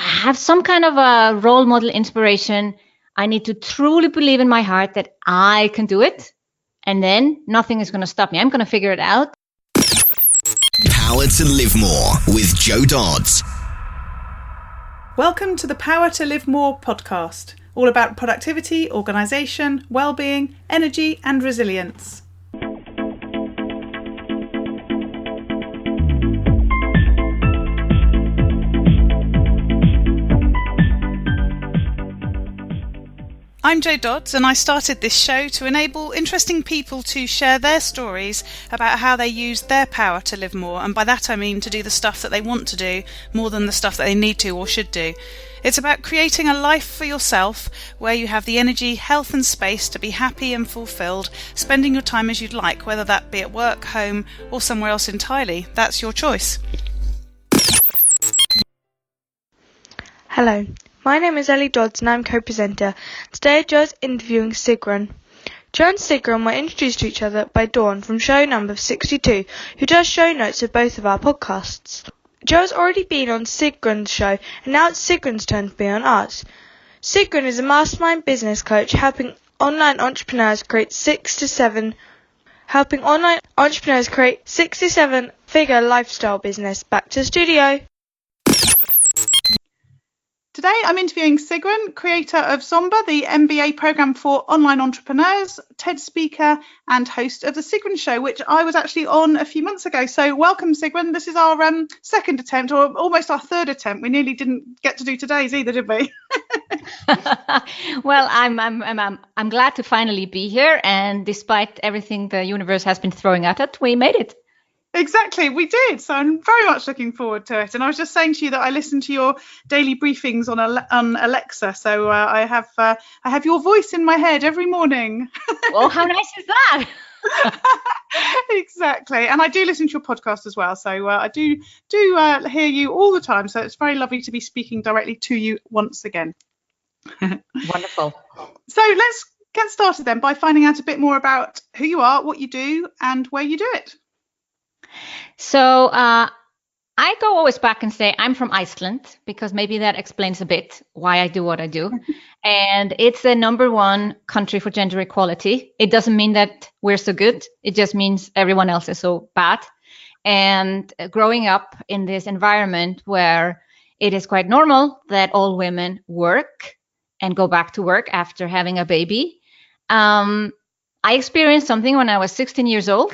have some kind of a role model inspiration. I need to truly believe in my heart that I can do it. And then nothing is going to stop me. I'm going to figure it out. Power to Live More with Jo Dodds. Welcome to the Power to Live More podcast, all about productivity, organisation, well-being, energy and resilience. I'm Jo Dodds, and I started this show to enable interesting people to share their stories about how they use their power to live more, and by that I mean to do the stuff that they want to do more than the stuff that they need to or should do. It's about creating a life for yourself where you have the energy, health and space to be happy and fulfilled, spending your time as you'd like, whether that be at work, home or somewhere else entirely. That's your choice. Hello. My name is Ellie Dodds and I'm co-presenter. Today Jo is interviewing Sigrun. Jo and Sigrun were introduced to each other by Dawn from show number 62, who does show notes of both of our podcasts. Jo has already been on Sigrun's show and now it's Sigrun's turn to be on ours. Sigrun is a mastermind business coach helping online entrepreneurs create 6 to 7 figure lifestyle business. Back to the studio. Today I'm interviewing Sigrun, creator of SOMBA, the MBA programme for online entrepreneurs, TED speaker and host of The Sigrun Show, which I was actually on a few months ago. So welcome, Sigrun. This is our second attempt, or almost our third attempt. We nearly didn't get to do today's either, did we? Well, I'm glad to finally be here. And despite everything the universe has been throwing at us, we made it. Exactly, we did. So I'm very much looking forward to it. And I was just saying to you that I listen to your daily briefings on Alexa. So I have your voice in my head every morning. Oh, how nice is that? Exactly. And I do listen to your podcast as well. So I do hear you all the time. So it's very lovely to be speaking directly to you once again. Wonderful. So let's get started then by finding out a bit more about who you are, what you do, and where you do it. So I go always back and say I'm from Iceland, because maybe that explains a bit why I do what I do. And it's the #1 country for gender equality. It doesn't mean that we're so good. It just means everyone else is so bad. And growing up in this environment where it is quite normal that all women work and go back to work after having a baby, I experienced something when I was 16 years old.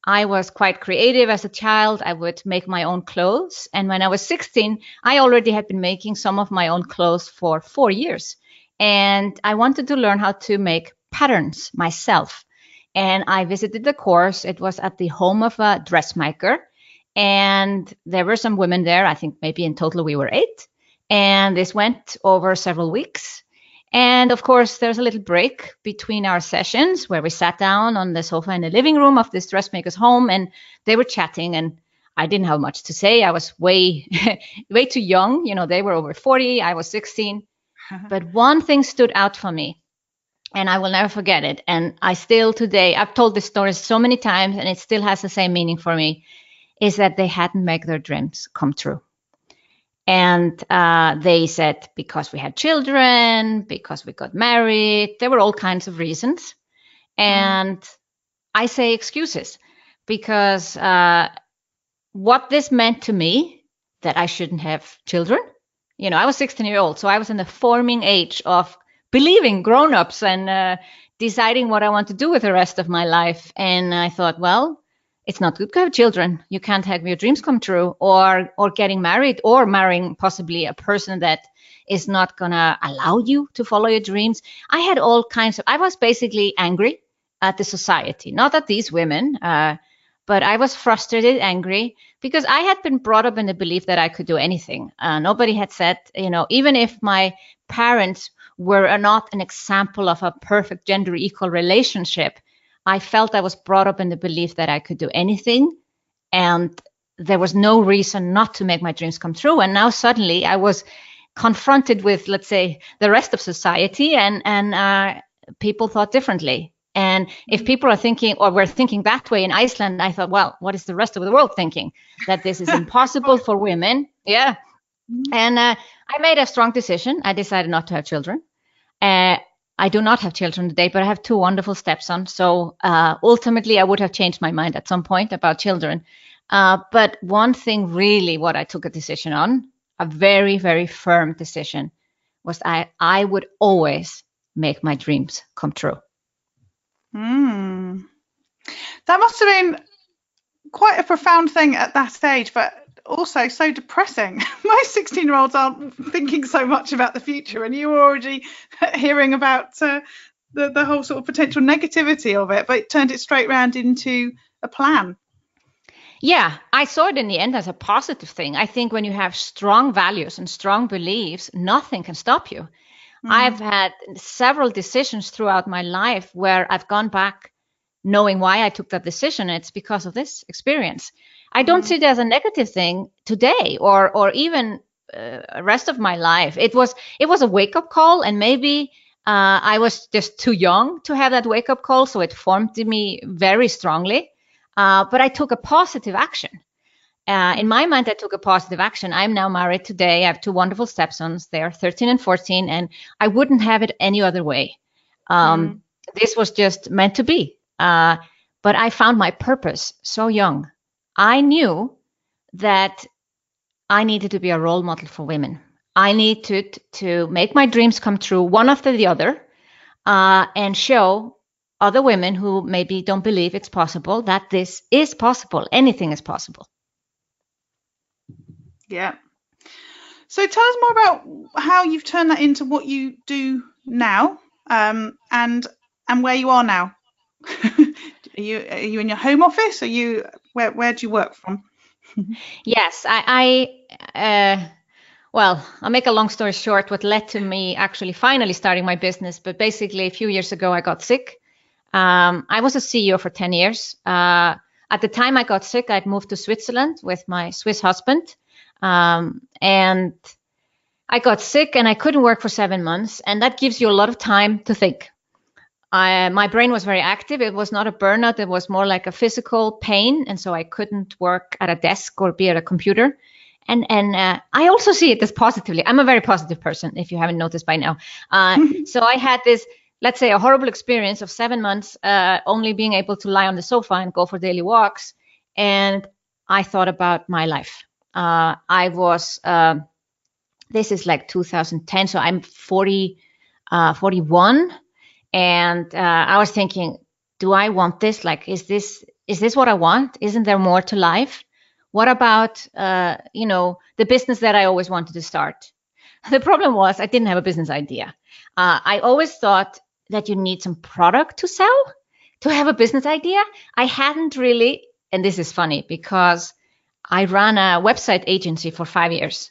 I was quite creative as a child. I would make my own clothes. And when I was 16, I already had been making some of my own clothes for 4 years. And I wanted to learn how to make patterns myself. And I visited the course. It was at the home of a dressmaker. And there were some women there. I think maybe in total we were 8. And this went over several weeks. And of course, there's a little break between our sessions where we sat down on the sofa in the living room of this dressmaker's home, and they were chatting, and I didn't have much to say. I was way too young. You know, they were over 40. I was 16. But one thing stood out for me, and I will never forget it. And I still today, I've told this story so many times, and it still has the same meaning for me, is that they hadn't made their dreams come true. And they said because we had children, because we got married, there were all kinds of reasons. And I say excuses, because what this meant to me, that I shouldn't have children. You know, I was 16 years old, so I was in the forming age of believing grown-ups and deciding what I want to do with the rest of my life. And I thought, well, it's not good to have children. You can't have your dreams come true, or getting married, or marrying possibly a person that is not going to allow you to follow your dreams. I had all kinds of, I was basically angry at the society, not at these women, but I was frustrated, angry, because I had been brought up in the belief that I could do anything. Nobody had said, you know, even if my parents were not an example of a perfect gender equal relationship, I felt I was brought up in the belief that I could do anything, and there was no reason not to make my dreams come true. And now suddenly I was confronted with, let's say, the rest of society, and people thought differently. And if people are thinking, or were thinking that way in Iceland, I thought, well, what is the rest of the world thinking? That this is impossible for women. Yeah. And I made a strong decision. I decided not to have children. I do not have children today, but I have two wonderful stepsons. So ultimately, I would have changed my mind at some point about children. But one thing really what I took a decision on, a very, very firm decision, was I would always make my dreams come true. That must have been quite a profound thing at that age, but also so depressing. Most 16-year-olds aren't thinking so much about the future, and you were already hearing about the whole sort of potential negativity of it, but it turned it straight round into a plan. Yeah, I saw it in the end as a positive thing. I think when you have strong values and strong beliefs, nothing can stop you. I've had several decisions throughout my life where I've gone back knowing why I took that decision. It's because of this experience. I don't see it as a negative thing today or even the rest of my life. It was a wake-up call, and maybe I was just too young to have that wake-up call, so it formed me very strongly. But I took a positive action. In my mind, I took a positive action. I'm now married today. I have two wonderful stepsons. They are 13 and 14, and I wouldn't have it any other way. This was just meant to be. But I found my purpose so young. I knew that I needed to be a role model for women. I needed to make my dreams come true one after the other, and show other women who maybe don't believe it's possible that this is possible. Anything is possible. Yeah. So tell us more about how you've turned that into what you do now, and where you are now. Are you in your home office? Are you where do you work from? Yes, well, I'll make a long story short. What led to me actually finally starting my business, but basically a few years ago I got sick. I was a CEO for 10 years. At the time I got sick, I'd moved to Switzerland with my Swiss husband. And I got sick and I couldn't work for 7 months. And that gives you a lot of time to think. My brain was very active. It was not a burnout. It was more like a physical pain. And so I couldn't work at a desk or be at a computer. And I also see it as positively. I'm a very positive person, if you haven't noticed by now. So I had this, let's say, a horrible experience of 7 months, only being able to lie on the sofa and go for daily walks. And I thought about my life. I was, this is like 2010, so I'm 41. And I was thinking, do I want this? Like, is this what I want? Isn't there more to life? What about, the business that I always wanted to start? The problem was I didn't have a business idea. I always thought that you need some product to sell to have a business idea. I hadn't really, and this is funny because I ran a website agency for 5 years,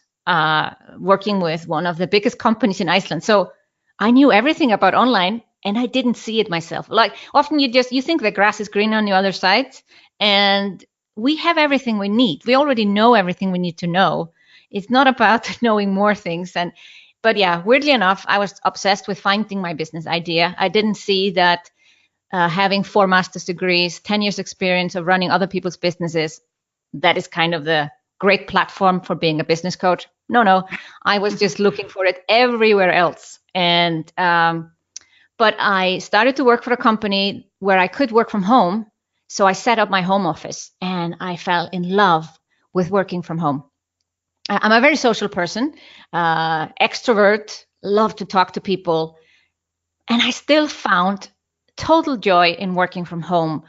working with one of the biggest companies in Iceland. So I knew everything about online and I didn't see it myself. Like often you think the grass is green on the other side, and we have everything we need. We already know everything we need to know. It's not about knowing more things. But yeah, weirdly enough, I was obsessed with finding my business idea. I didn't see that having 4 master's degrees, 10 years experience of running other people's businesses, that is kind of the great platform for being a business coach. No, I was just looking for it everywhere else. And but I started to work for a company where I could work from home. So I set up my home office and I fell in love with working from home. I'm a very social person, extrovert, love to talk to people. And I still found total joy in working from home.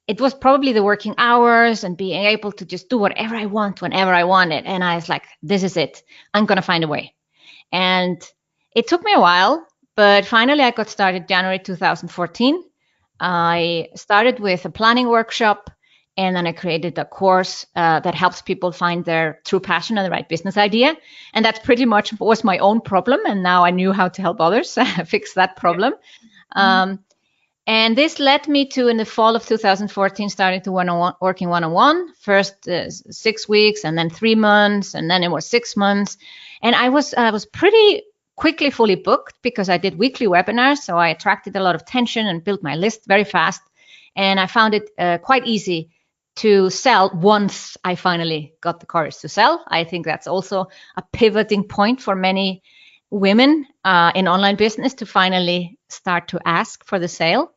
It was probably the working hours and being able to just do whatever I want whenever I want it. And I was like, this is it. I'm going to find a way. And it took me a while, but finally I got started January 2014. I started with a planning workshop, and then I created a course that helps people find their true passion and the right business idea. And that pretty much was my own problem. And now I knew how to help others fix that problem. And this led me to, in the fall of 2014, starting to working one-on-one. First 6 weeks, and then 3 months, and then it was 6 months. And I was pretty quickly fully booked because I did weekly webinars. So I attracted a lot of attention and built my list very fast. And I found it quite easy to sell once I finally got the courage to sell. I think that's also a pivoting point for many women in online business to finally start to ask for the sale.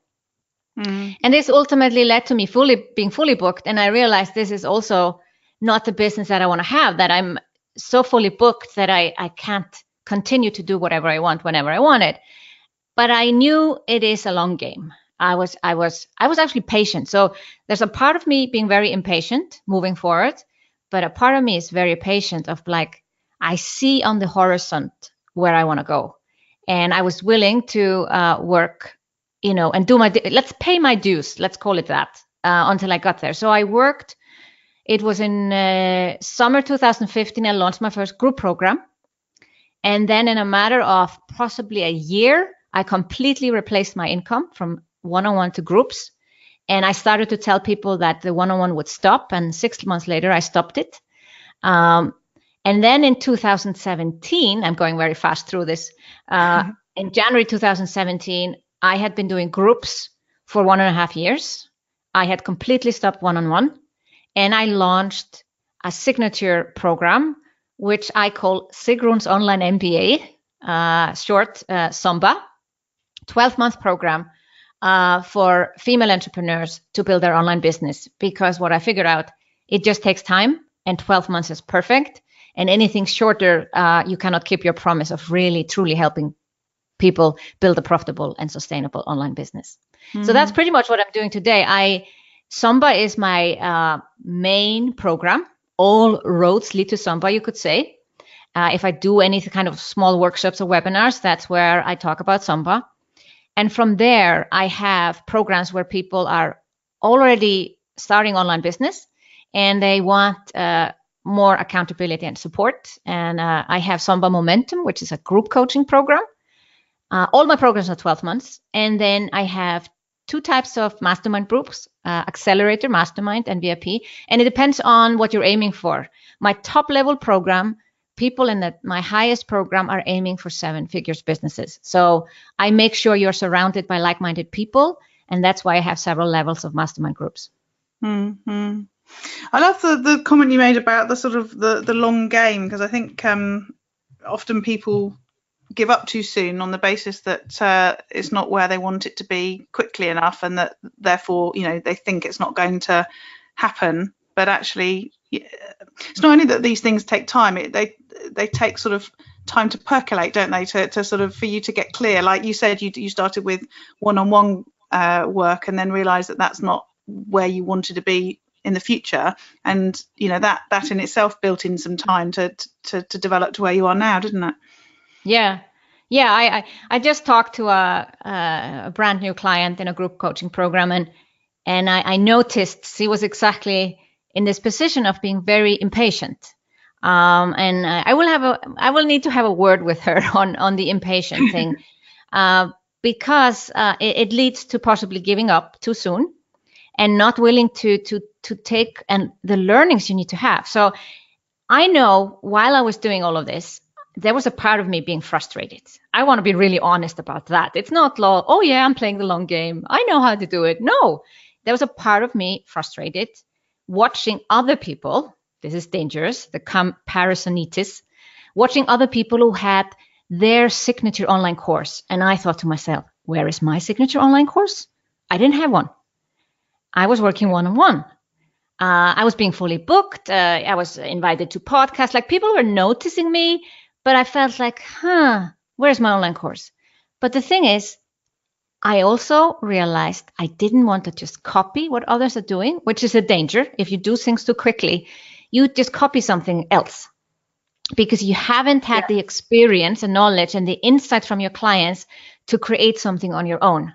And this ultimately led to me being fully booked. And I realized this is also not the business that I want to have, that I'm so fully booked that I can't continue to do whatever I want whenever I want it. But I knew it is a long game. I was actually patient. So there's a part of me being very impatient moving forward, but a part of me is very patient of like, I see on the horizon where I want to go. And I was willing to work, and do let's pay my dues, let's call it that, until I got there. So I worked, it was in summer 2015, I launched my first group program. And then in a matter of possibly a year, I completely replaced my income from one-on-one to groups. And I started to tell people that the one-on-one would stop. And 6 months later, I stopped it. And then in 2017, I'm going very fast through this. In January 2017, I had been doing groups for 1.5 years. I had completely stopped one-on-one. And I launched a signature program, which I call Sigrun's Online MBA, short SOMBA, 12-month program for female entrepreneurs to build their online business. Because what I figured out, it just takes time, and 12 months is perfect. And anything shorter, you cannot keep your promise of really, truly helping people build a profitable and sustainable online business. So that's pretty much what I'm doing today. SOMBA is my main program. All roads lead to SOMBA, you could say. If I do any kind of small workshops or webinars, that's where I talk about SOMBA. And from there, I have programs where people are already starting online business and they want more accountability and support. And I have SOMBA Momentum, which is a group coaching program. All my programs are 12 months. And then I have 2 types of mastermind groups, Accelerator, Mastermind, and VIP. And it depends on what you're aiming for. My top level program, people in my highest program are aiming for 7 figures businesses. So I make sure you're surrounded by like-minded people. And that's why I have several levels of mastermind groups. Mm-hmm. I love the comment you made about the sort of the long game, because I think often people give up too soon on the basis that it's not where they want it to be quickly enough, and that therefore they think it's not going to happen. But actually, it's not only that these things take time; they take sort of time to percolate, don't they? To sort of for you to get clear. Like you said, you started with one-on-one work, and then realised that that's not where you wanted to be in the future, and that in itself built in some time to develop to where you are now, didn't it? Yeah. I just talked to a brand new client in a group coaching program, and I noticed she was exactly in this position of being very impatient. And I will need to have a word with her on the impatient thing, because it leads to possibly giving up too soon and not willing to take and the learnings you need to have. So I know while I was doing all of this, there was a part of me being frustrated. I want to be really honest about that. It's not, oh yeah, I'm playing the long game, I know how to do it. No, there was a part of me frustrated watching other people. This is dangerous, the comparisonitis, watching other people who had their signature online course. And I thought to myself, where is my signature online course? I didn't have one. I was working one-on-one. I was being fully booked. I was invited to podcasts. Like, people were noticing me, but I felt like, where's my online course? But the thing is, I also realized I didn't want to just copy what others are doing, which is a danger. If you do things too quickly, you just copy something else because you haven't had the experience and knowledge and the insights from your clients to create something on your own.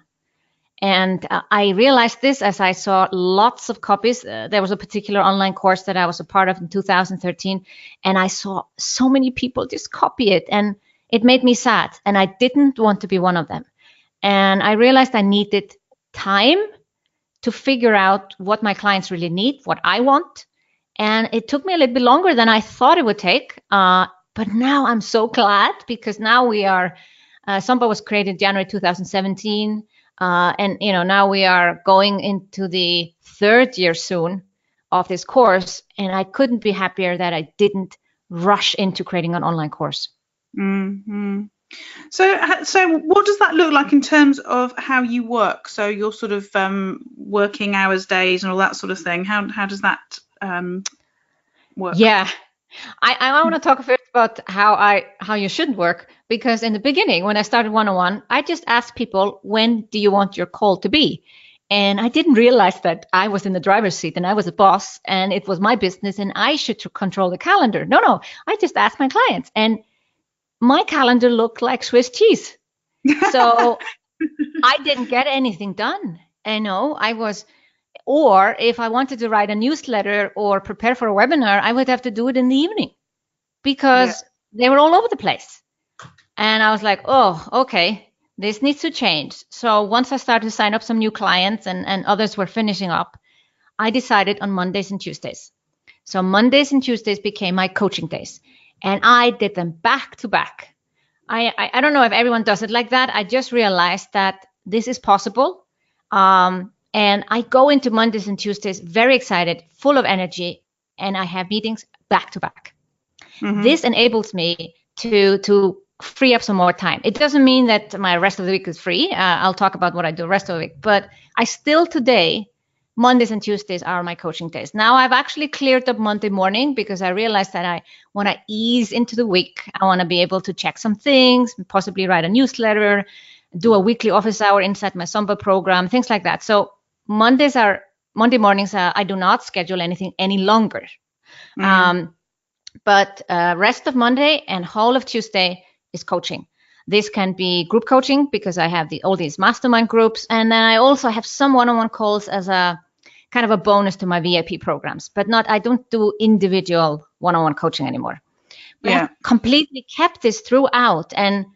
And I realized this as I saw lots of copies. There was a particular online course that I was a part of in 2013, and I saw so many people just copy it, and it made me sad, and I didn't want to be one of them. And I realized I needed time to figure out what my clients really need, what I want. And it took me a little bit longer than I thought it would take. But now I'm so glad, because now we are, SOMBA was created January 2017. And now we are going into the 3rd year soon of this course, and I couldn't be happier that I didn't rush into creating an online course. Mm-hmm. So what does that look like in terms of how you work? So your sort of working hours, days, and all that sort of thing. How does that work? Yeah, I want to talk first about how you should work, because in the beginning, when I started one-on-one, I just asked people, when do you want your call to be? And I didn't realize that I was in the driver's seat and I was a boss and it was my business and I should control the calendar. No, I just asked my clients, and my calendar looked like Swiss cheese. So I didn't get anything done. Or if I wanted to write a newsletter or prepare for a webinar, I would have to do it in the evening because they were all over the place. And I was like, oh, okay, this needs to change. So once I started to sign up some new clients and others were finishing up, I decided on Mondays and Tuesdays. So Mondays and Tuesdays became my coaching days. And I did them back to back. I don't know if everyone does it like that. I just realized that this is possible. And I go into Mondays and Tuesdays very excited, full of energy, and I have meetings back to back. Mm-hmm. This enables me to free up some more time. It doesn't mean that my rest of the week is free. I'll talk about what I do the rest of the week. But I still today, Mondays and Tuesdays are my coaching days. Now I've actually cleared up Monday morning because I realized that I want to ease into the week. I want to be able to check some things, possibly write a newsletter, do a weekly office hour inside my SOMBA program, things like that. So Monday mornings, I do not schedule anything any longer. Mm-hmm. But rest of Monday and whole of Tuesday is coaching. This can be group coaching because I have all these mastermind groups. And then I also have some one-on-one calls as a kind of a bonus to my VIP programs, but I don't do individual one-on-one coaching anymore. But I completely kept this throughout. And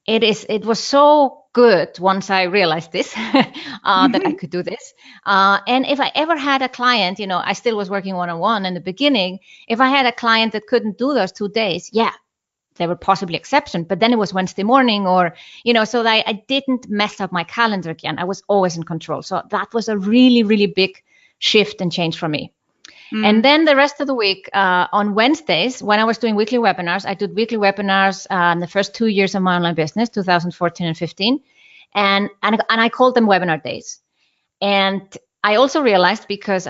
it was so good once I realized this, that I could do this. And if I ever had a client, I still was working one-on-one in the beginning. If I had a client that couldn't do those 2 days, there were possibly exceptions, but then it was Wednesday morning or, so that I didn't mess up my calendar again. I was always in control. So that was a really, really big shift and change for me. Mm. And then the rest of the week, on Wednesdays, when I was doing weekly webinars, I did weekly webinars in the first 2 years of my online business, 2014 and 15. And I called them webinar days. And I also realized because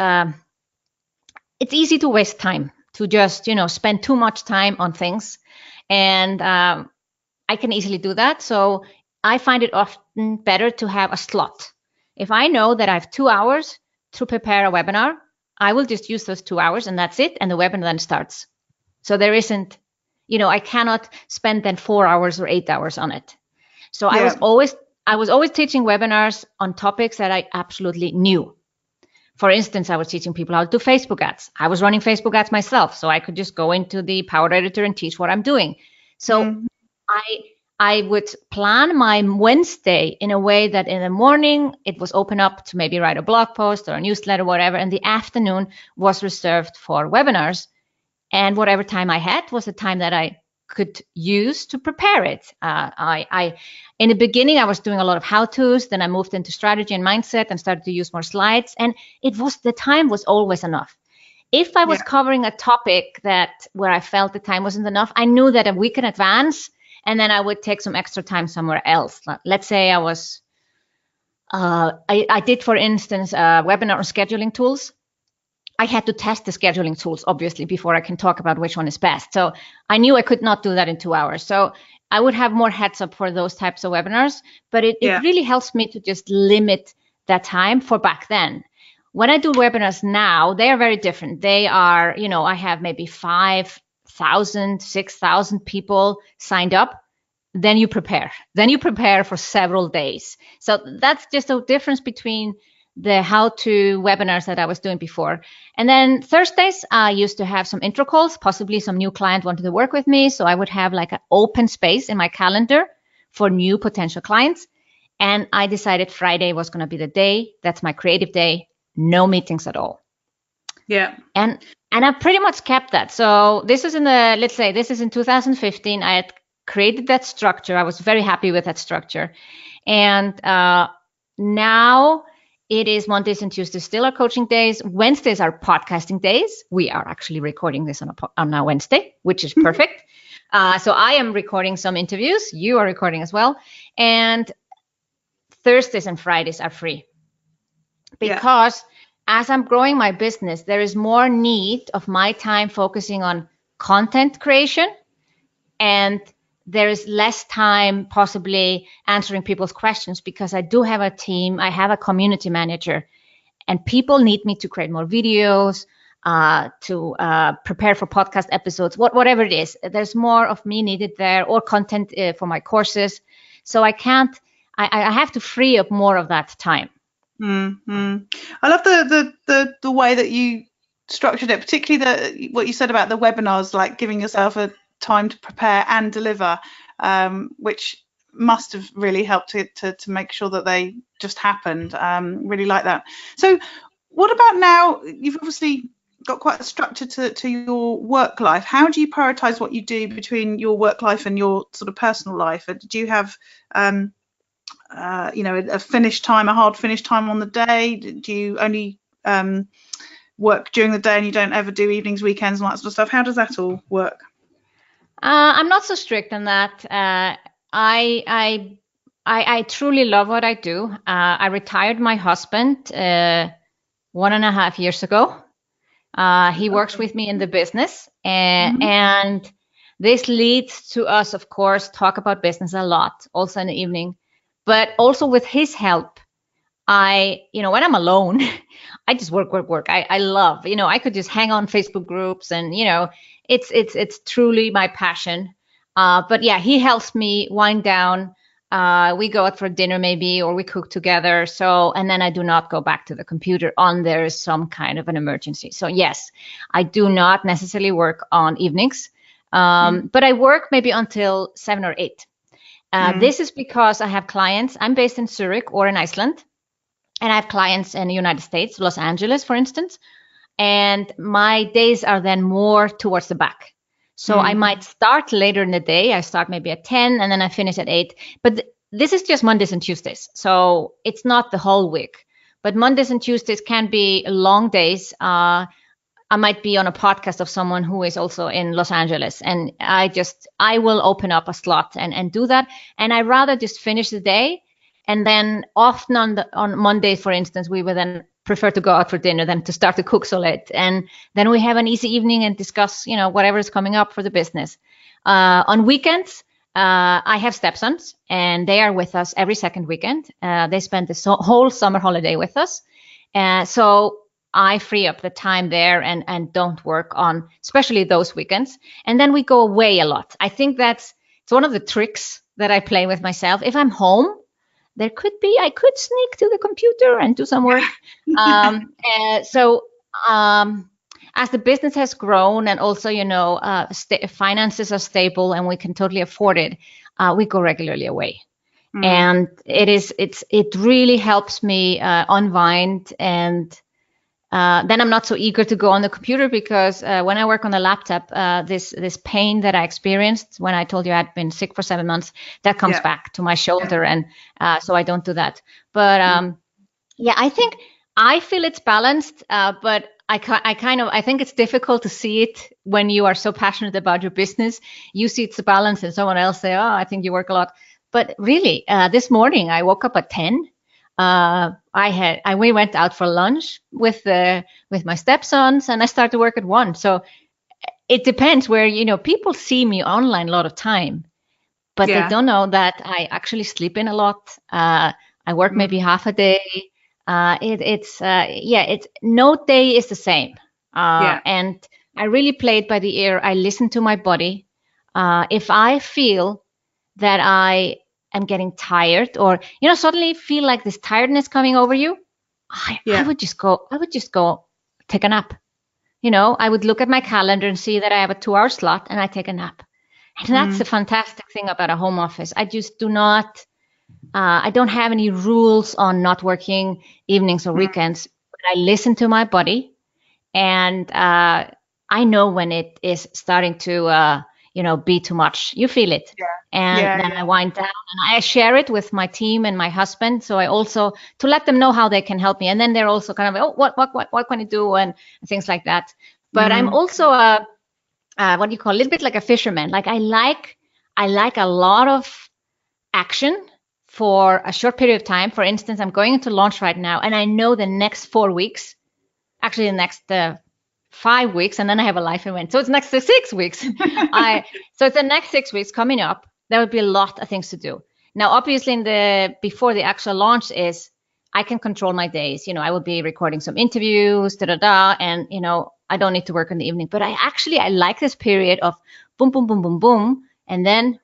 it's easy to waste time, to just, spend too much time on things. And I can easily do that. So I find it often better to have a slot. If I know that I have 2 hours to prepare a webinar, I will just use those 2 hours and that's it. And the webinar then starts. So there isn't, I cannot spend then 4 hours or 8 hours on it. So I was always teaching webinars on topics that I absolutely knew. For instance, I was teaching people how to do Facebook ads. I was running Facebook ads myself, so I could just go into the Power Editor and teach what I'm doing. So I would plan my Wednesday in a way that in the morning it was open up to maybe write a blog post or a newsletter, whatever, and the afternoon was reserved for webinars. And whatever time I had was the time that I could use to prepare it. In the beginning, I was doing a lot of how-tos. Then I moved into strategy and mindset and started to use more slides. And the time was always enough. If I was covering a topic where I felt the time wasn't enough, I knew that a week in advance, and then I would take some extra time somewhere else. Let's say I did, for instance, a webinar on scheduling tools. I had to test the scheduling tools, obviously, before I can talk about which one is best. So I knew I could not do that in 2 hours. So I would have more heads up for those types of webinars. But it really helps me to just limit that time for back then. When I do webinars now, they are very different. They are, I have maybe 5,000, 6,000 people signed up. Then you prepare. Then you prepare for several days. So that's just a difference between the how-to webinars that I was doing before. And then Thursdays, I used to have some intro calls. Possibly some new client wanted to work with me. So I would have like an open space in my calendar for new potential clients. And I decided Friday was going to be the day. That's my creative day. No meetings at all. Yeah. And I pretty much kept that. So this is this is in 2015. I had created that structure. I was very happy with that structure. And now it is Mondays and Tuesdays still our coaching days. Wednesdays are podcasting days. We are actually recording this on a Wednesday, which is perfect. So I am recording some interviews. You are recording as well. And Thursdays and Fridays are free because as I'm growing my business, there is more need of my time focusing on content creation, and there is less time possibly answering people's questions because I do have a team. I have a community manager, and people need me to create more videos, to prepare for podcast episodes, whatever it is. There's more of me needed there, or content for my courses. So I have to free up more of that time. Mm-hmm. I love the way that you structured it, particularly what you said about the webinars, like giving yourself a time to prepare and deliver, which must have really helped to make sure that they just happened. Really like that. So what about now? You've obviously got quite a structure to your work life. How do you prioritize what you do between your work life and your sort of personal life? Do you have a finish time, a hard finish time on the day? Do you only work during the day and you don't ever do evenings, weekends, and that sort of stuff? How does that all work? I'm not so strict on that. I truly love what I do. I retired my husband 1.5 years ago. He works with me in the business, and this leads to us, of course, talk about business a lot, also in the evening. But also with his help, when I'm alone, I just work. I love, I could just hang on Facebook groups, and it's truly my passion. But yeah, he helps me wind down. We go out for dinner maybe, or we cook together. So, and then I do not go back to the computer on there is some kind of an emergency. So yes, I do not necessarily work on evenings, but I work maybe until 7 or 8. This is because I have clients. I'm based in Zurich or in Iceland, and I have clients in the United States, Los Angeles, for instance. And my days are then more towards the back. So I might start later in the day. I start maybe at 10 and then I finish at 8. But this is just Mondays and Tuesdays. So it's not the whole week. But Mondays and Tuesdays can be long days. I might be on a podcast of someone who is also in Los Angeles, and I will open up a slot and do that. And I rather just finish the day, and then often on Monday, for instance, we would then prefer to go out for dinner than to start to cook so late. And then we have an easy evening and discuss, whatever is coming up for the business. On weekends, I have stepsons, and they are with us every second weekend. They spend the whole summer holiday with us. So I free up the time there and don't work on especially those weekends. And then we go away a lot. I think it's one of the tricks that I play with myself. If I'm home, I could sneak to the computer and do some work. As the business has grown, and also, finances are stable and we can totally afford it, we go regularly away. And it really helps me unwind, and then I'm not so eager to go on the computer because when I work on the laptop, this pain that I experienced when I told you I'd been sick for 7 months, that comes back to my shoulder, and so I don't do that. But I think I feel it's balanced, but I think it's difficult to see it when you are so passionate about your business. You see it's a balance, and someone else say, "Oh, I think you work a lot." But really, this morning I woke up at 10. We went out for lunch with my stepsons, and I started work at 1. So it depends where, people see me online a lot of time, but they don't know that I actually sleep in a lot. I work maybe half a day. It's no day is the same. And I really play it by the ear. I listen to my body. If I feel that I am getting tired, or suddenly feel like this tiredness coming over you, I would just go take a nap. I would look at my calendar and see that I have a 2-hour slot, and I take a nap. And that's the fantastic thing about a home office. I just do not I don't have any rules on not working evenings or weekends, but I listen to my body, and I know when it is starting to be too much. You feel it. And then I wind down and I share it with my team and my husband. So I also, to let them know how they can help me. And then they're also kind of, oh, what can you do? And things like that. But I'm also what do you call, a little bit like a fisherman. Like I like a lot of action for a short period of time. For instance, I'm going into launch right now, and I know the next 4 weeks, actually the next 5 weeks, and then I have a life event. So it's next 6 weeks. So it's the next 6 weeks coming up. There will be a lot of things to do. Now, obviously, before the actual launch I can control my days. I will be recording some interviews, and I don't need to work in the evening. But I like this period of boom, boom, boom, boom, boom, and then.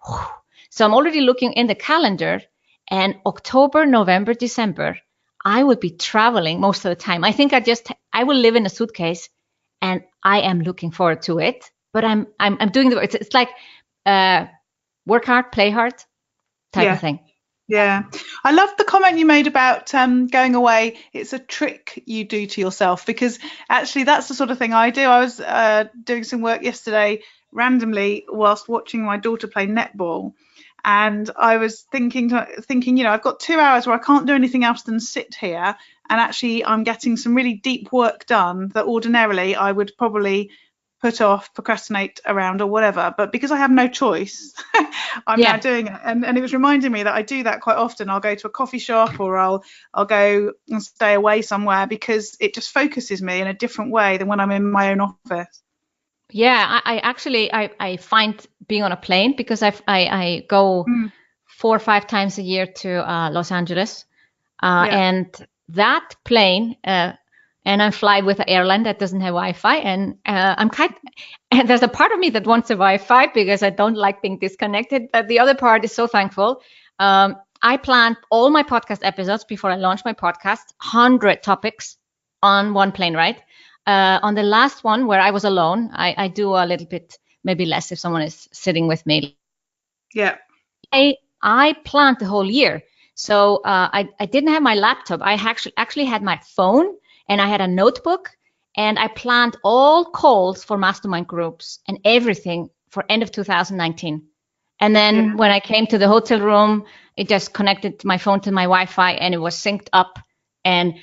So I'm already looking in the calendar, and October, November, December, I will be traveling most of the time. I think I will live in a suitcase, and I am looking forward to it. But I'm doing it's like work hard, play hard type of thing. Yeah. I love the comment you made about going away. It's a trick you do to yourself, because actually that's the sort of thing I do. I was doing some work yesterday randomly whilst watching my daughter play netball. And I was thinking, I've got 2 hours where I can't do anything else than sit here. And actually, I'm getting some really deep work done that ordinarily I would probably put off, procrastinate around or whatever. But because I have no choice, I'm now doing it. And it was reminding me that I do that quite often. I'll go to a coffee shop, or I'll go and stay away somewhere, because it just focuses me in a different way than when I'm in my own office. Yeah, I find being on a plane, because I go 4 or 5 times a year to Los Angeles, and that plane, and I fly with an airline that doesn't have Wi-Fi, and and there's a part of me that wants a Wi-Fi because I don't like being disconnected, but the other part is so thankful. I planned all my podcast episodes before I launched my podcast, 100 topics on one plane ride. On the last one where I was alone, I do a little bit, maybe less if someone is sitting with me. Yeah. I planned the whole year. So I didn't have my laptop. I actually had my phone, and I had a notebook, and I planned all calls for mastermind groups and everything for end of 2019. And then when I came to the hotel room, it just connected my phone to my Wi-Fi, and it was synced up, and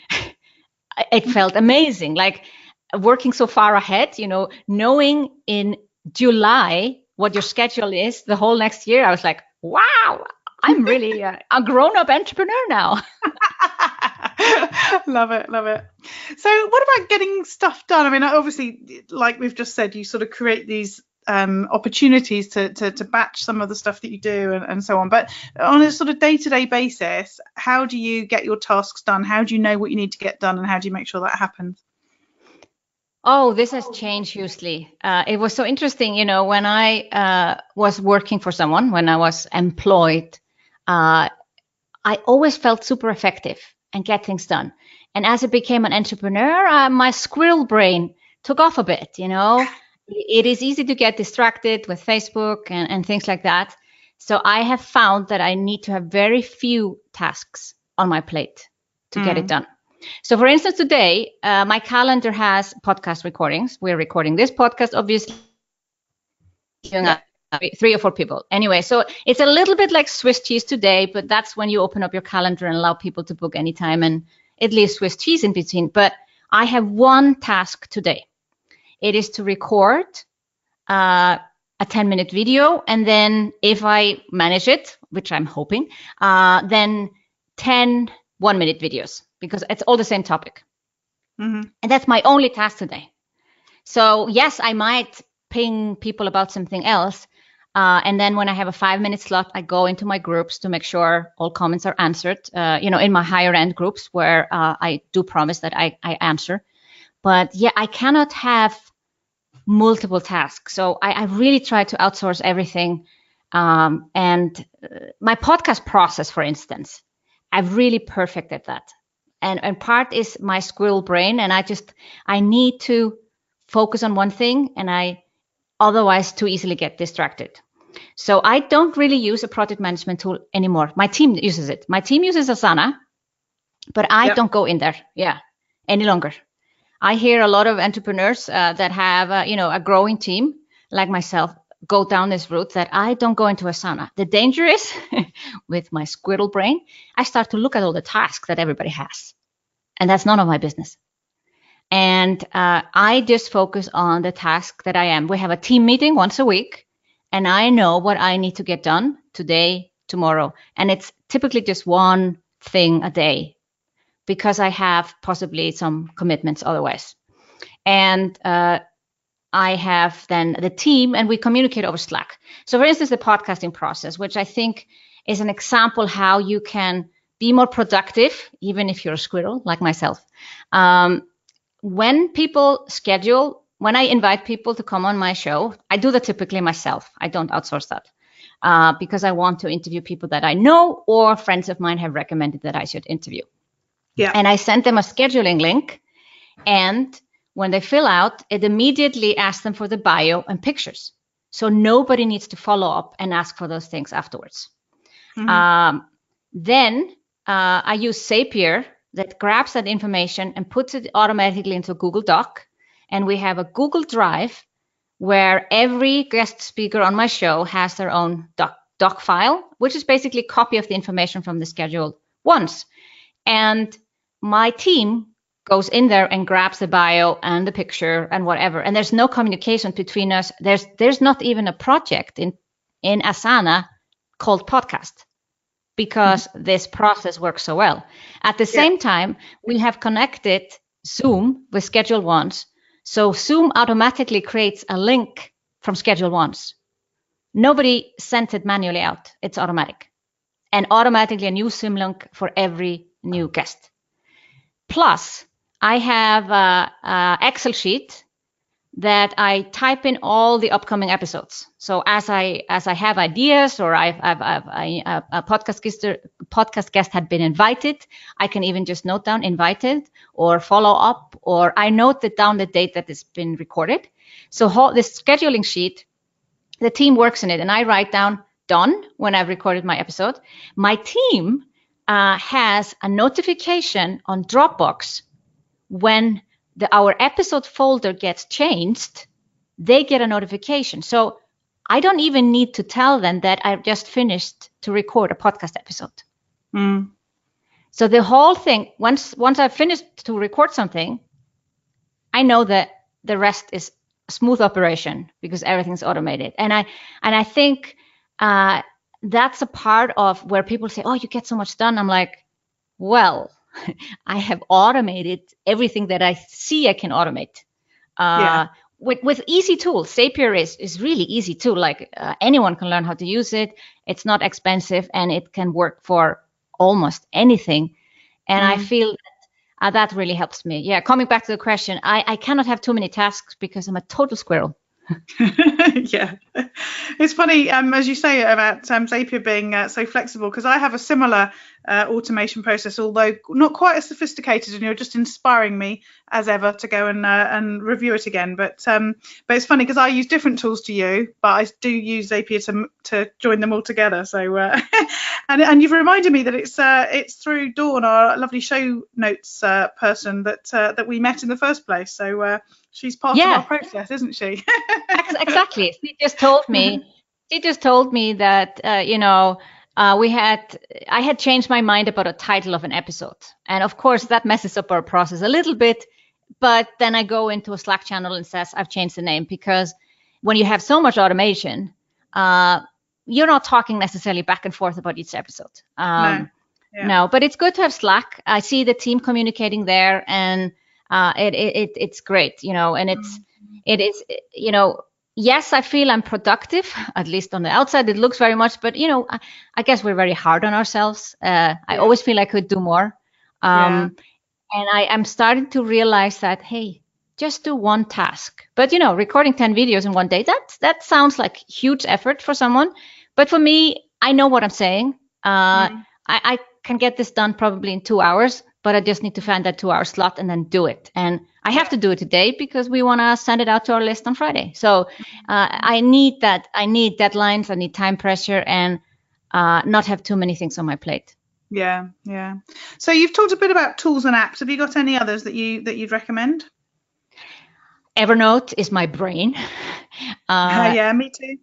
it felt amazing. Like, working so far ahead, knowing in July what your schedule is the whole next year, I was like, wow, I'm really a grown-up entrepreneur now. Love it. So what about getting stuff done? I mean, obviously, like we've just said, you sort of create these opportunities to batch some of the stuff that you do and so on. But on a sort of day-to-day basis, how do you get your tasks done? How do you know what you need to get done, and how do you make sure that happens? Oh, this has changed hugely. It was so interesting, when I was working for someone, when I was employed, I always felt super effective and get things done. And as I became an entrepreneur, my squirrel brain took off a bit, It is easy to get distracted with Facebook and things like that. So I have found that I need to have very few tasks on my plate to get it done. So, for instance, today, my calendar has podcast recordings. We're recording this podcast, obviously, 3 or 4 people. Anyway, so it's a little bit like Swiss cheese today, but that's when you open up your calendar and allow people to book anytime, and it leaves Swiss cheese in between. But I have one task today. It is to record a 10-minute video, and then if I manage it, which I'm hoping, then 10 1-minute videos, because it's all the same topic. And that's my only task today. So yes, I might ping people about something else. And then when I have a 5-minute slot, I go into my groups to make sure all comments are answered, in my higher end groups where I do promise that I answer. But yeah, I cannot have multiple tasks. So I really try to outsource everything. And my podcast process, for instance, I've really perfected that. And part is my squirrel brain. And I need to focus on one thing, and I otherwise too easily get distracted. So I don't really use a project management tool anymore. My team uses it. My team uses Asana, but I don't go in there any longer. I hear a lot of entrepreneurs that have a growing team like myself, go down this route that I don't go into Asana. The danger is with my squirrel brain, I start to look at all the tasks that everybody has. And that's none of my business. And I just focus on the task that I am. We have a team meeting once a week, and I know what I need to get done today, tomorrow. And it's typically just one thing a day because I have possibly some commitments otherwise. And I have then the team, and we communicate over Slack. So for instance, the podcasting process, which I think is an example how you can be more productive, even if you're a squirrel like myself. When I invite people to come on my show, I do that typically myself. I don't outsource that because I want to interview people that I know or friends of mine have recommended that I should interview. Yeah. And I send them a scheduling link, and when they fill out, it immediately asks them for the bio and pictures. So nobody needs to follow up and ask for those things afterwards. Mm-hmm. Then I use Zapier that grabs that information and puts it automatically into a Google Doc. And we have a Google Drive where every guest speaker on my show has their own doc file, which is basically a copy of the information from the scheduled ones. And my team goes in there and grabs the bio and the picture and whatever. And there's no communication between us. There's not even a project in Asana called podcast because this process works so well. At the same time, we have connected Zoom with scheduled ones. So Zoom automatically creates a link from scheduled ones. Nobody sent it manually out. It's automatic. And automatically a new Zoom link for every new guest. Plus, I have an Excel sheet that I type in all the upcoming episodes. So as I have ideas, or a podcast guest had been invited, I can even just note down invited or follow up, or I note down the date that it's been recorded. So this scheduling sheet, the team works in it, and I write down done when I've recorded my episode. My team has a notification on Dropbox when our episode folder gets changed. They get a notification. So I don't even need to tell them that I've just finished to record a podcast episode. Mm. So the whole thing, once I've finished to record something, I know that the rest is a smooth operation because everything's automated. And I think that's a part of where people say, oh, you get so much done. I'm like, well, I have automated everything that I see I can automate with easy tools. Zapier is really easy too. Like anyone can learn how to use it. It's not expensive, and it can work for almost anything. And I feel that really helps me. Yeah, coming back to the question, I cannot have too many tasks because I'm a total squirrel. Yeah, it's funny as you say about Zapier being so flexible, because I have a similar automation process, although not quite as sophisticated, and you're just inspiring me as ever to go and review it again. But it's funny because I use different tools to you, but I do use Zapier to join them all together. So and you've reminded me that it's through Dawn, our lovely show notes person, that we met in the first place. So she's part of our process, isn't she? Exactly. She just told me that I had changed my mind about a title of an episode, and of course that messes up our process a little bit. But then I go into a Slack channel and says I've changed the name, because when you have so much automation, you're not talking necessarily back and forth about each episode. No, but it's good to have Slack. I see the team communicating there, and it's great, and it is, yes, I feel I'm productive, at least on the outside. It looks very much, but I guess we're very hard on ourselves. I always feel I could do more. And I'm starting to realize that, hey, just do one task. But recording 10 videos in one day, that sounds like huge effort for someone. But for me, I know what I'm saying. I can get this done probably in 2 hours, but I just need to find that 2-hour slot and then do it. And I have to do it today because we want to send it out to our list on Friday. So I need that. I need deadlines. I need time pressure, and not have too many things on my plate. Yeah. So you've talked a bit about tools and apps. Have you got any others that you'd recommend? Evernote is my brain. Yeah, me too.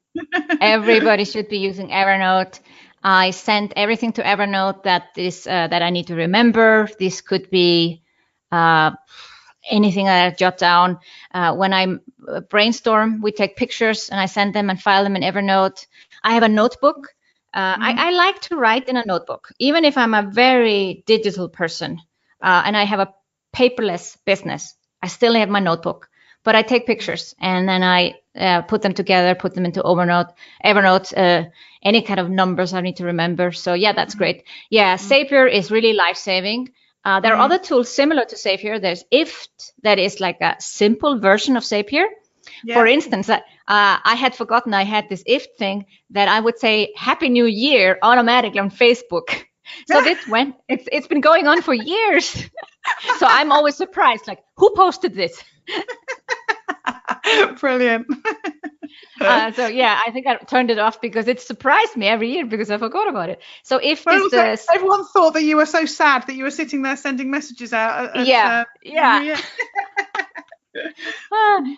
Everybody should be using Evernote. I send everything to Evernote that I need to remember. This could be anything that I jot down. When I brainstorm, we take pictures and I send them and file them in Evernote. I have a notebook. I like to write in a notebook, even if I'm a very digital person and I have a paperless business. I still have my notebook, but I take pictures and then I put them together, put them into Evernote, any kind of numbers I need to remember. So yeah, that's great. Yeah, Zapier is really life-saving. There are other tools similar to Zapier. There's IFT, that is like a simple version of Zapier. Yeah. For instance, I had forgotten I had this IFT thing that I would say Happy New Year automatically on Facebook. So it's been going on for years. So I'm always surprised, like, who posted this? Brilliant. So yeah, I think I turned it off because it surprised me every year because I forgot about it. So if everyone thought that you were so sad that you were sitting there sending messages out. Yeah.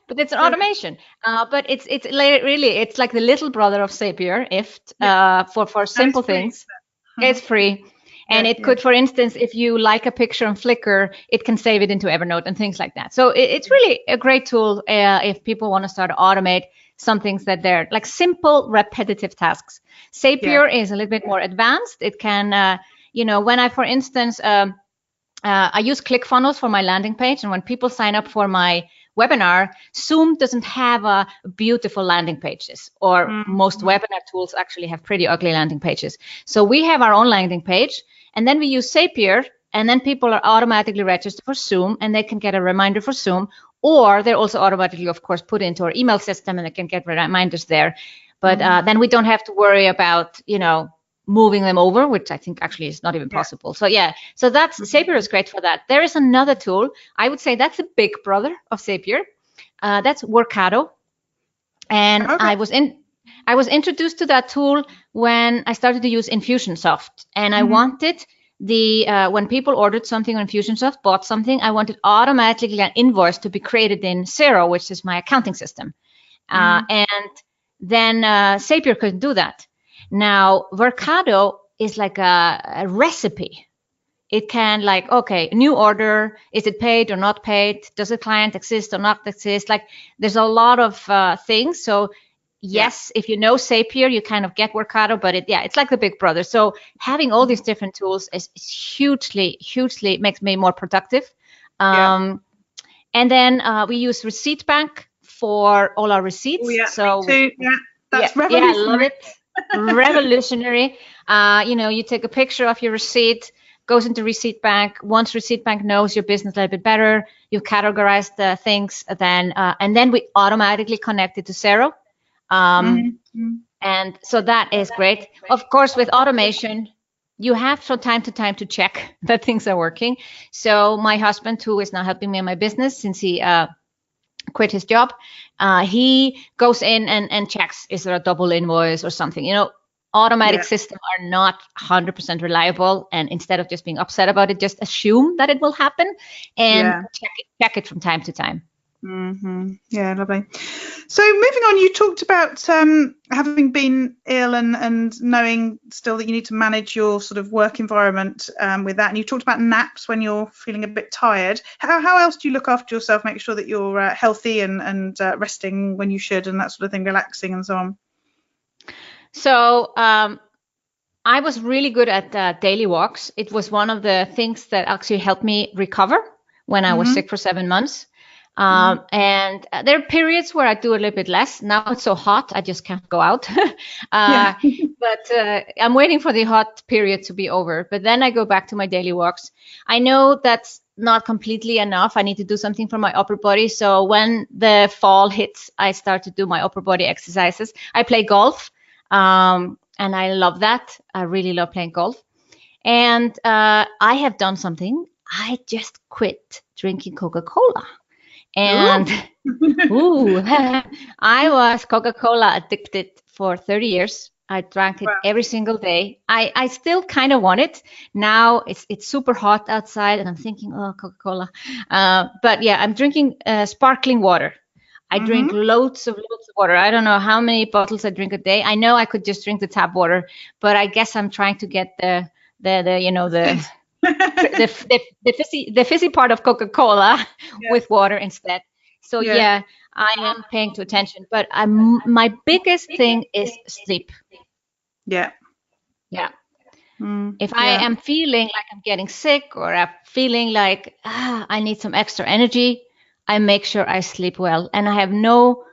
But it's an automation. But it's really like the little brother of Zapier, IFT, for simple things. It's free. And it could, for instance, if you like a picture on Flickr, it can save it into Evernote and things like that. So it's really a great tool if people want to start to automate some things that they're like simple, repetitive tasks. Zapier is a little bit more advanced. It can, when I, for instance, I use ClickFunnels for my landing page. And when people sign up for my webinar, Zoom doesn't have beautiful landing pages, or most webinar tools actually have pretty ugly landing pages. So we have our own landing page, and then we use Zapier, and then people are automatically registered for Zoom, and they can get a reminder for Zoom, or they're also automatically, of course, put into our email system, and they can get reminders there. But then we don't have to worry about, moving them over, which I think actually is not even possible. So so that's Zapier is great for that. There is another tool. I would say that's a big brother of Zapier. That's Workato. And I was introduced to that tool when I started to use Infusionsoft, and I wanted when people ordered something on Infusionsoft, bought something, I wanted automatically an invoice to be created in Xero, which is my accounting system. And then Zapier couldn't do that. Now, Workato is like a recipe. It can new order, is it paid or not paid? Does the client exist or not exist? Like, there's a lot of things. So yes, if you know Zapier, you kind of get Workato, but it's like the big brother. So having all these different tools is hugely makes me more productive. And then we use Receipt Bank for all our receipts. So me too. That's revolutionary. I love it. Revolutionary. You take a picture of your receipt, goes into Receipt Bank. Once Receipt Bank knows your business a little bit better, you've categorized the things, and then we automatically connect it to Xero. And so that is great. Of course, with automation, you have from time to time to check that things are working. So my husband, who is now helping me in my business since he quit his job, he goes in and checks, is there a double invoice or something? Automatic systems are not 100% reliable, and instead of just being upset about it, just assume that it will happen and check it from time to time. Yeah, lovely. So moving on, you talked about having been ill and knowing still that you need to manage your sort of work environment with that. And you talked about naps when you're feeling a bit tired. How else do you look after yourself, make sure that you're healthy and resting when you should and that sort of thing, relaxing and so on? So I was really good at daily walks. It was one of the things that actually helped me recover when I was sick for 7 months. And there are periods where I do a little bit less. Now it's so hot, I just can't go out. But I'm waiting for the hot period to be over. But then I go back to my daily walks. I know that's not completely enough. I need to do something for my upper body. So when the fall hits, I start to do my upper body exercises. I play golf, and I love that. I really love playing golf. And I have done something. I just quit drinking Coca-Cola. And I was Coca-Cola addicted for 30 years. I drank it every single day. I still kind of want it. Now it's super hot outside and I'm thinking, oh, Coca-Cola. But yeah, I'm drinking sparkling water. I drink loads of water. I don't know how many bottles I drink a day. I know I could just drink the tap water, but I guess I'm trying to get the the fizzy part of Coca-Cola with water instead. So I am paying attention. But my biggest thing is sleep. Yeah. If I am feeling like I'm getting sick, or I'm feeling like I need some extra energy, I make sure I sleep well. And I have no,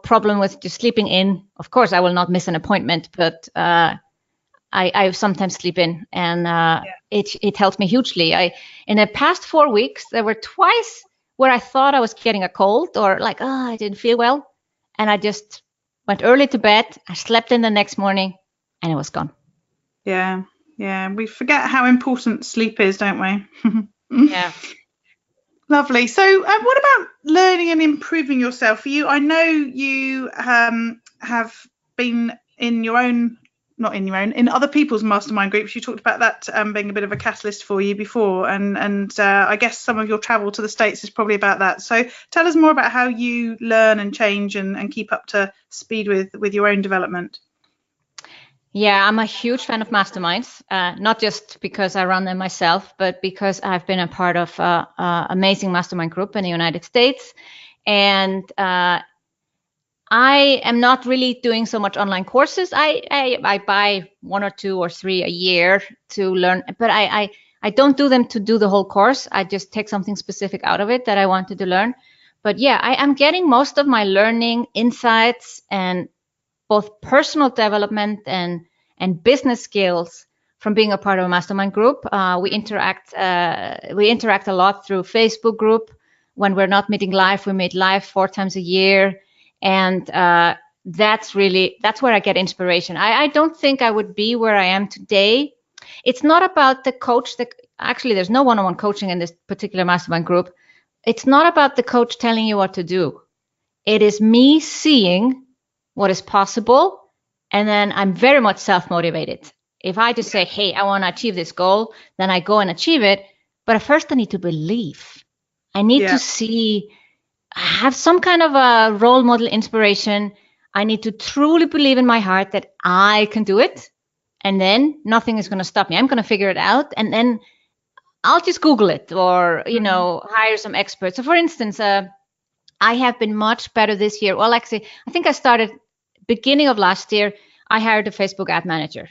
problem with just sleeping in. Of course, I will not miss an appointment, but I sometimes sleep in, and it helps me hugely. In the past 4 weeks, there were twice where I thought I was getting a cold, or like, I didn't feel well. And I just went early to bed. I slept in the next morning and it was gone. Yeah. We forget how important sleep is, don't we? Yeah. Lovely. So what about learning and improving yourself? I know you have been in other people's mastermind groups. You talked about that being a bit of a catalyst for you before, and I guess some of your travel to the States is probably about that. So tell us more about how you learn and change and keep up to speed with your own development. Yeah, I'm a huge fan of masterminds, not just because I run them myself, but because I've been a part of an amazing mastermind group in the United States. And I am not really doing so much online courses. I buy 1 or 2 or 3 a year to learn, but I don't do them to do the whole course. I just take something specific out of it that I wanted to learn. But yeah, I am getting most of my learning insights and both personal development and business skills from being a part of a mastermind group. We interact a lot through Facebook group. When we're not meeting live, we meet live 4 times a year. And that's where I get inspiration. I don't think I would be where I am today. It's not about the coach. Actually, there's no one-on-one coaching in this particular mastermind group. It's not about the coach telling you what to do. It is me seeing what is possible, and then I'm very much self-motivated. If I just say, hey, I want to achieve this goal, then I go and achieve it. But first I need to believe. I need to have some kind of a role model inspiration. I need to truly believe in my heart that I can do it. And then nothing is going to stop me. I'm going to figure it out. And then I'll just Google it, or, hire some experts. So for instance, I have been much better this year. Well, actually, I think I started beginning of last year. I hired a Facebook ad manager,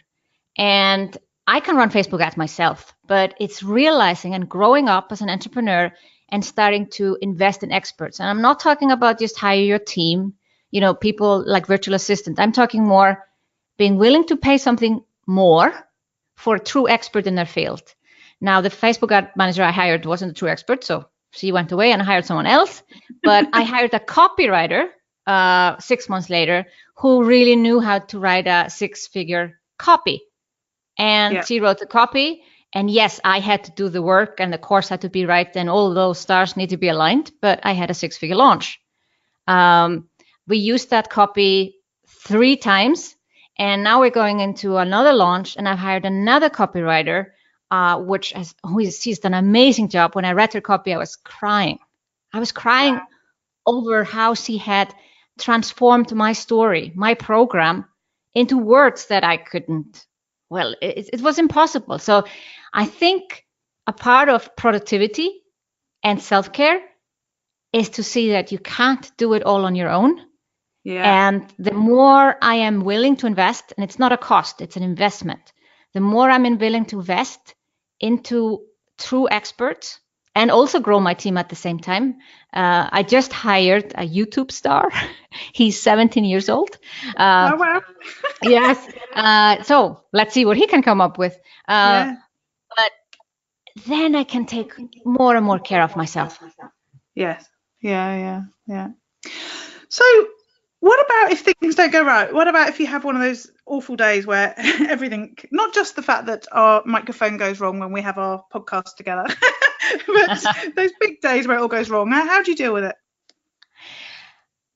and I can run Facebook ads myself, but it's realizing and growing up as an entrepreneur and starting to invest in experts. And I'm not talking about just hire your team, people like virtual assistant. I'm talking more being willing to pay something more for a true expert in their field. Now, the Facebook ad manager I hired wasn't a true expert, so she went away and I hired someone else. But I hired a copywriter 6 months later who really knew how to write a 6-figure copy. And she wrote the copy. And yes, I had to do the work, and the course had to be right, and all those stars need to be aligned. But I had a 6-figure launch. We used that copy 3 times. And now we're going into another launch, and I've hired another copywriter, she's done an amazing job. When I read her copy, I was crying. Over how she had transformed my story, my program, into words that I couldn't. Well, it was impossible. So I think a part of productivity and self-care is to see that you can't do it all on your own. Yeah. And the more I am willing to invest, and it's not a cost, it's an investment. The more I'm willing to invest into true experts and also grow my team at the same time. I just hired a YouTube star. He's 17 years old. Oh, wow. Yes. So let's see what he can come up with. But then I can take more and more care of myself. Yes. Yeah. So what about if things don't go right? What about if you have one of those awful days where everything, not just the fact that our microphone goes wrong when we have our podcast together, but those big days where it all goes wrong? How do you deal with it?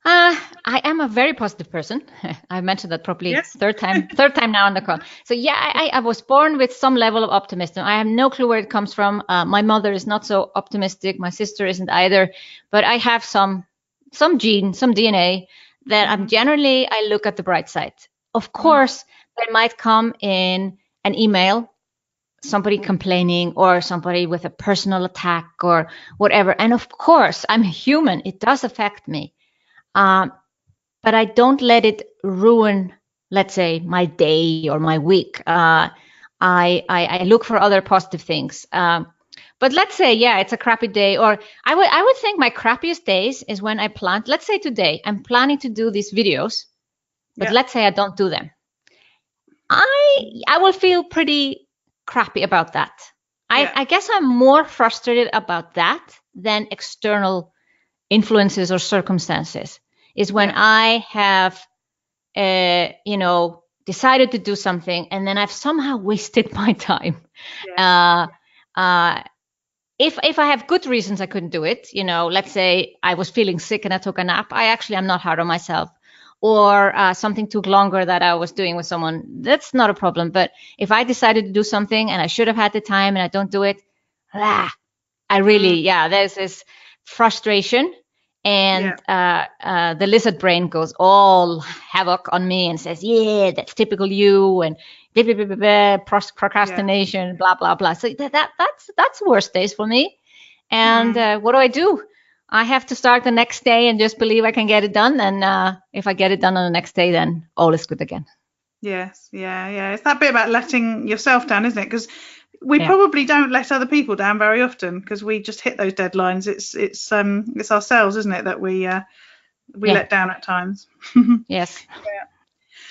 I am a very positive person. I mentioned that probably third time now on the call. So I was born with some level of optimism. I have no clue where it comes from. My mother is not so optimistic. My sister isn't either. But I have some some gene, some DNA that I look at the bright side. Of course, there might come in an email, somebody complaining or somebody with a personal attack or whatever. And of course, I'm human. It does affect me. But I don't let it ruin, let's say, my day or my week. I look for other positive things. But let's say, it's a crappy day, or I would think my crappiest days is when I plan. Let's say today I'm planning to do these videos, but let's say I don't do them. I will feel pretty crappy about that. I guess I'm more frustrated about that than external influences or circumstances. Is when I have, decided to do something and then I've somehow wasted my time. If I have good reasons I couldn't do it, let's say I was feeling sick and I took a nap, I'm not hard on myself. Or something took longer that I was doing with someone, that's not a problem. But if I decided to do something and I should have had the time and I don't do it, I really, there's this frustration. And the lizard brain goes all havoc on me and says, that's typical you, and procrastination, blah, blah, blah. So that's worst days for me. And what do? I have to start the next day and just believe I can get it done. And if I get it done on the next day, then all is good again. Yes. Yeah. It's that bit about letting yourself down, isn't it? Because we probably don't let other people down very often because we just hit those deadlines. It's ourselves, isn't it, that we let down at times. Yes. Yeah.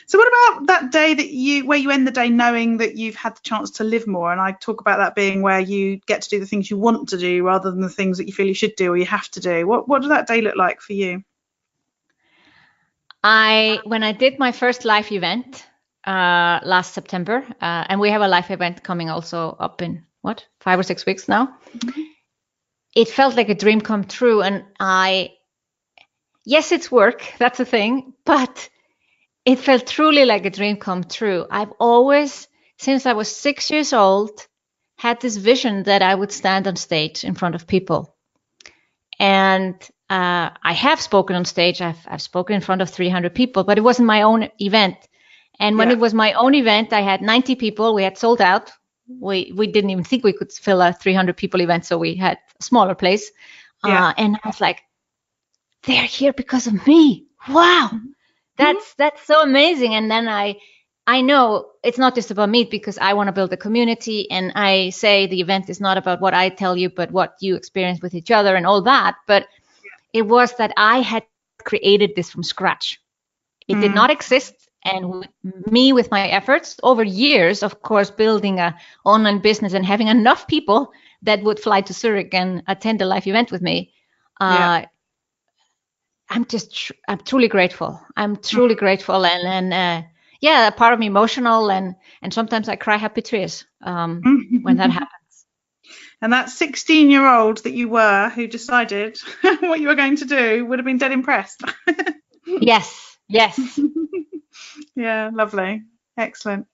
So what about that day where you end the day knowing that you've had the chance to live more? And I talk about that being where you get to do the things you want to do rather than the things that you feel you should do or you have to do. What does that day look like for you? When I did my first live event last September, and we have a live event coming also up in 5 or 6 weeks now. It felt like a dream come true. And yes, it's work, that's a thing, but it felt truly like a dream come true. I've always, since I was 6 years old, had this vision that I would stand on stage in front of people. And I have spoken on stage. I've spoken in front of 300 people, but it wasn't my own event. And when it was my own event, I had 90 people. We had sold out. We didn't even think we could fill a 300 people event, so we had a smaller place. And I was like, they're here because of me. Wow. That's so amazing. And then I know it's not just about me because I want to build a community, and I say the event is not about what I tell you, but what you experience with each other and all that. But it was that I had created this from scratch. It did not exist. And with my efforts over years, of course, building an online business and having enough people that would fly to Zurich and attend a live event with me. I'm truly grateful. I'm truly grateful. And a part of me emotional, and sometimes I cry happy tears when that happens. And that 16-year-old that you were who decided what you were going to do would have been dead impressed. Yes. Yeah, lovely. Excellent.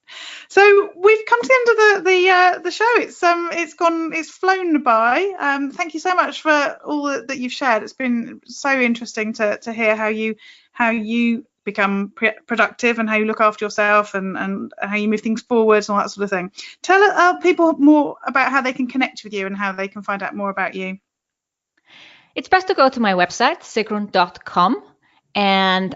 So we've come to the end of the show. It's flown by. Thank you so much for all that you've shared. It's been so interesting to hear how you become productive and how you look after yourself and how you move things forward and all that sort of thing. Tell people more about how they can connect with you and how they can find out more about you. It's best to go to my website, sigrun.com. And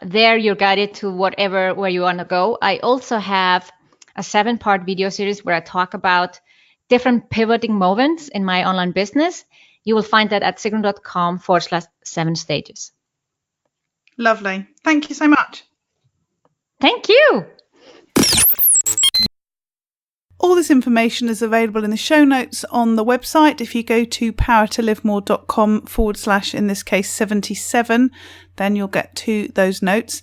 there you're guided to where you want to go. I also have a 7-part video series where I talk about different pivoting moments in my online business. You will find that at sigrun.com/7 stages. Lovely. Thank you so much. Thank you. All this information is available in the show notes on the website. If you go to powertolivemore.com/ in this case 77, then you'll get to those notes.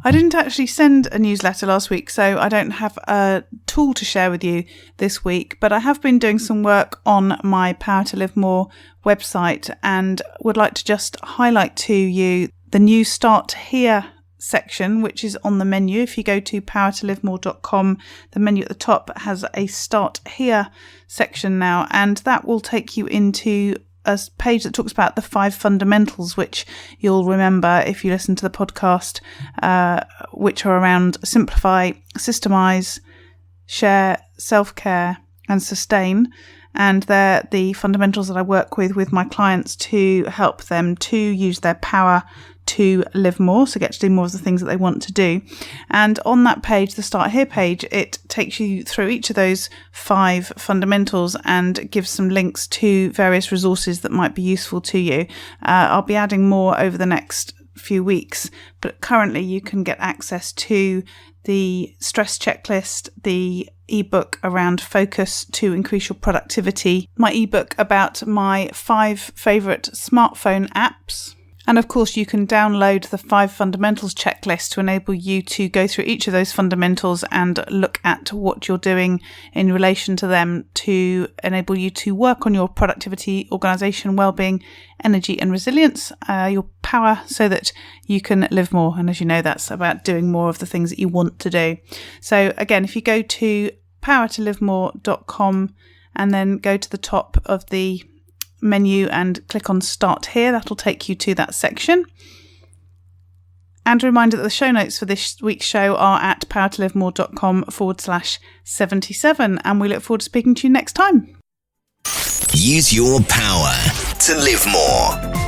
I didn't actually send a newsletter last week, so I don't have a tool to share with you this week, but I have been doing some work on my Power to Live More website and would like to just highlight to you the new Start Here section, which is on the menu. If you go to powertolivemore.com, the menu at the top has a Start Here section now, and that will take you into a page that talks about the 5 fundamentals, which you'll remember if you listen to the podcast, which are around simplify, systemize, share, self-care, and sustain. And they're the fundamentals that I work with my clients to help them to use their power to live more, so get to do more of the things that they want to do. And on that page, the Start Here page, it takes you through each of those 5 fundamentals and gives some links to various resources that might be useful to you. I'll be adding more over the next few weeks, but currently you can get access to the stress checklist, the ebook around focus to increase your productivity, my ebook about my 5 favourite smartphone apps. And of course, you can download the 5 fundamentals checklist to enable you to go through each of those fundamentals and look at what you're doing in relation to them to enable you to work on your productivity, organisation, well-being, energy and resilience, your power, so that you can live more. And as you know, that's about doing more of the things that you want to do. So again, if you go to powertolivemore.com and then go to the top of the menu and click on Start Here, that'll take you to that section. And a reminder that the show notes for this week's show are at powertolivemore.com/77, and we look forward to speaking to you next time. Use your power to live more.